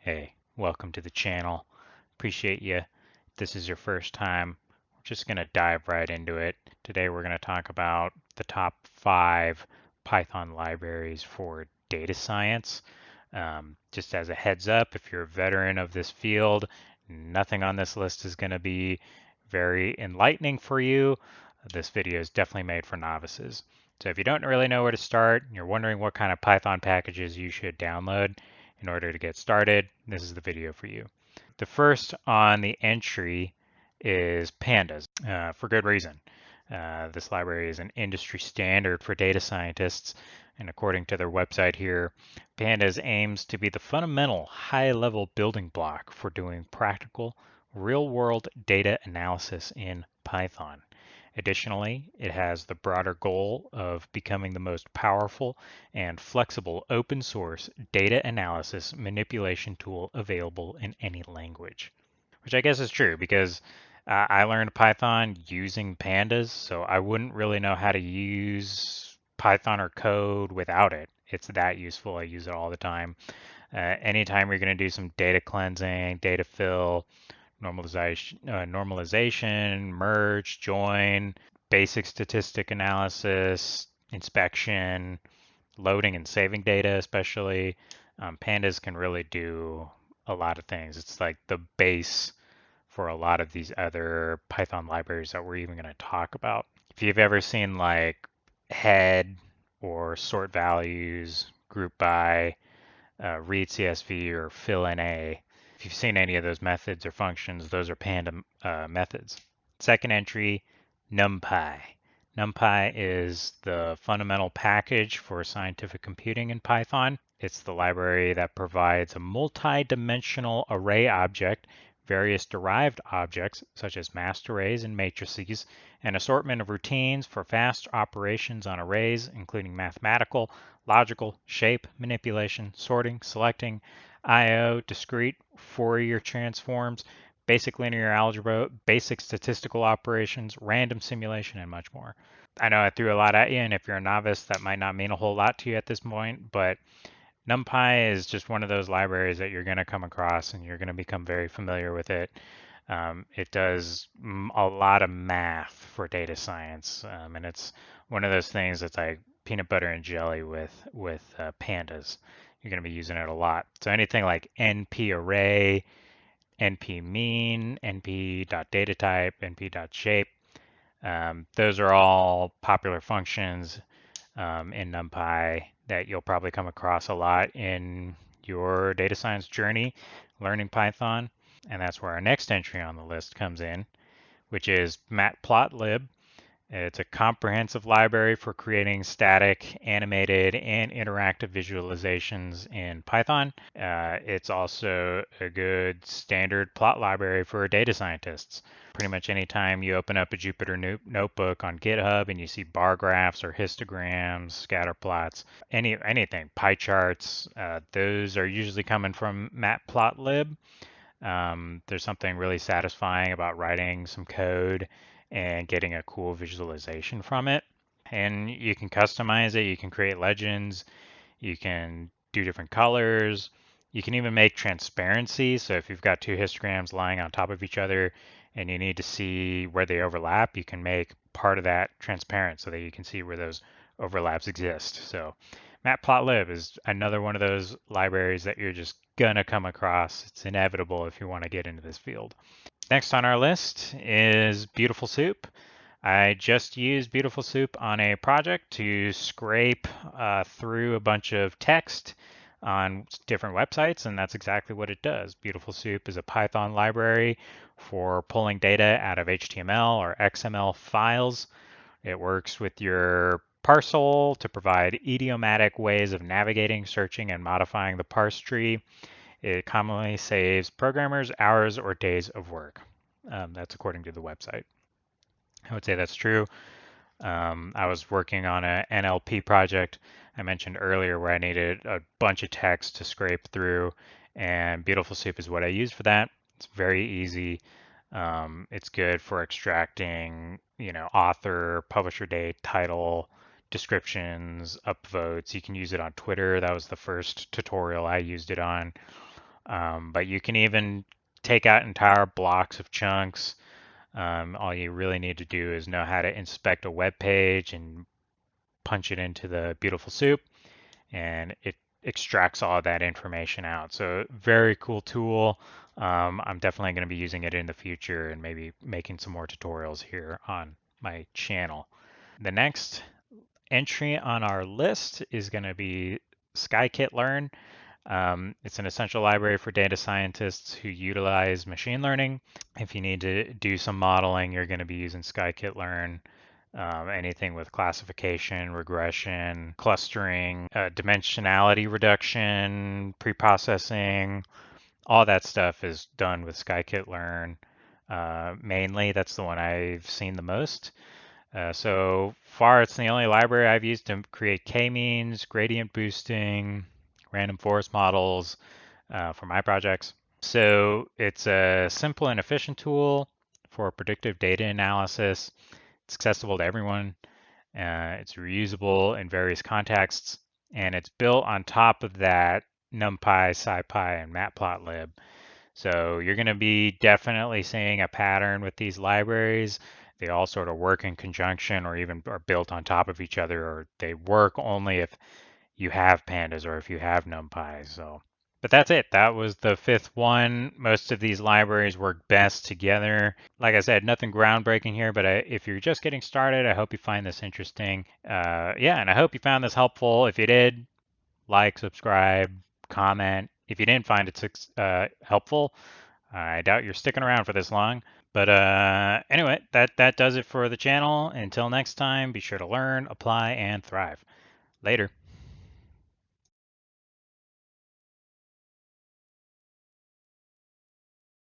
Hey, welcome to the channel. Appreciate you. If this is your first time, we're just going to dive right into it. Today we're going to talk about the top 5 Python libraries for data science. Just as a heads up, if you're a veteran of this field, nothing on this list is going to be very enlightening for you. This video is definitely made for novices. So if you don't really know where to start, and you're wondering what kind of Python packages you should download in order to get started, this is the video for you. The first on the entry is pandas, for good reason. This library is an industry standard for data scientists, and according to their website here, pandas aims to be the fundamental high-level building block for doing practical, real-world data analysis in Python. Additionally, it has the broader goal of becoming the most powerful and flexible open source data analysis manipulation tool available in any language. Which I guess is true because I learned Python using pandas, so I wouldn't really know how to use Python or code without it. It's that useful. I use it all the time. Anytime you're going to do some data cleansing, data fill, normalization, merge, join, basic statistic analysis, inspection, loading and saving data, especially. Pandas can really do a lot of things. It's like the base for a lot of these other Python libraries that we're even going to talk about. If you've ever seen like head or sort values, group by, read CSV, or fill NA, if you've seen any of those methods or functions, those are Panda methods. Second entry, numpy. NumPy is the fundamental package for scientific computing in Python. It's the library that provides a multi-dimensional array object, various derived objects such as masked arrays and matrices, an assortment of routines for fast operations on arrays, including mathematical, logical, shape, manipulation, sorting, selecting, I/O, discrete, Fourier transforms, basic linear algebra, basic statistical operations, random simulation, and much more. I know I threw a lot at you, and if you're a novice, that might not mean a whole lot to you at this point, but NumPy is just one of those libraries that you're going to come across and you're going to become very familiar with it. It does a lot of math for data science, and it's one of those things that's like peanut butter and jelly with pandas. You're going to be using it a lot. So anything like NP array, NP mean, NP.datatype, NP.shape, those are all popular functions in NumPy that you'll probably come across a lot in your data science journey learning Python. And that's where our next entry on the list comes in, which is matplotlib. It's a comprehensive library for creating static, animated, and interactive visualizations in Python. It's also a good standard plot library for data scientists. Pretty much anytime you open up a Jupyter notebook on GitHub and you see bar graphs or histograms, scatter plots, anything, pie charts, those are usually coming from matplotlib. There's something really satisfying about writing some code and getting a cool visualization from it. And you can customize it, you can create legends, you can do different colors, you can even make transparency. So if you've got two histograms lying on top of each other and you need to see where they overlap, you can make part of that transparent so that you can see where those overlaps exist. So matplotlib is another one of those libraries that you're just gonna come across. It's inevitable if you want to get into this field. Next on our list is beautifulsoup. I just used beautifulsoup on a project to scrape through a bunch of text on different websites, and that's exactly what it does. Beautifulsoup is a Python library for pulling data out of HTML or XML files. It works with your parsel to provide idiomatic ways of navigating, searching, and modifying the parse tree. It commonly saves programmers hours or days of work. That's according to the website. I would say that's true. I was working on an NLP project I mentioned earlier where I needed a bunch of text to scrape through, and beautifulsoup is what I used for that. It's very easy. It's good for extracting, author, publisher date, title, descriptions, upvotes. You can use it on Twitter. That was the first tutorial I used it on. But you can even take out entire blocks of chunks. All you really need to do is know how to inspect a web page and punch it into the beautiful soup, and it extracts all of that information out. So very cool tool. I'm definitely going to be using it in the future and maybe making some more tutorials here on my channel. The next entry on our list is going to be scikit-learn. It's an essential library for data scientists who utilize machine learning. If you need to do some modeling, you're going to be using scikit-learn. Anything with classification, regression, clustering, dimensionality reduction, preprocessing, all that stuff is done with scikit-learn. Mainly, that's the one I've seen the most. So far, it's the only library I've used to create k-means, gradient boosting, random forest models for my projects. So it's a simple and efficient tool for predictive data analysis. It's accessible to everyone. It's reusable in various contexts, and it's built on top of that numpy, scipy, and matplotlib. So you're going to be definitely seeing a pattern with these libraries. They all sort of work in conjunction or even are built on top of each other, or they work only if you have pandas or if you have numpy. So, but that's it. That was the fifth one. Most of these libraries work best together. Like I said, nothing groundbreaking here, but if you're just getting started, I hope you find this interesting. Yeah, and I hope you found this helpful. If you did, like, subscribe, comment. If you didn't find it helpful, I doubt you're sticking around for this long. But anyway, that does it for the channel. Until next time, be sure to learn, apply, and thrive. Later.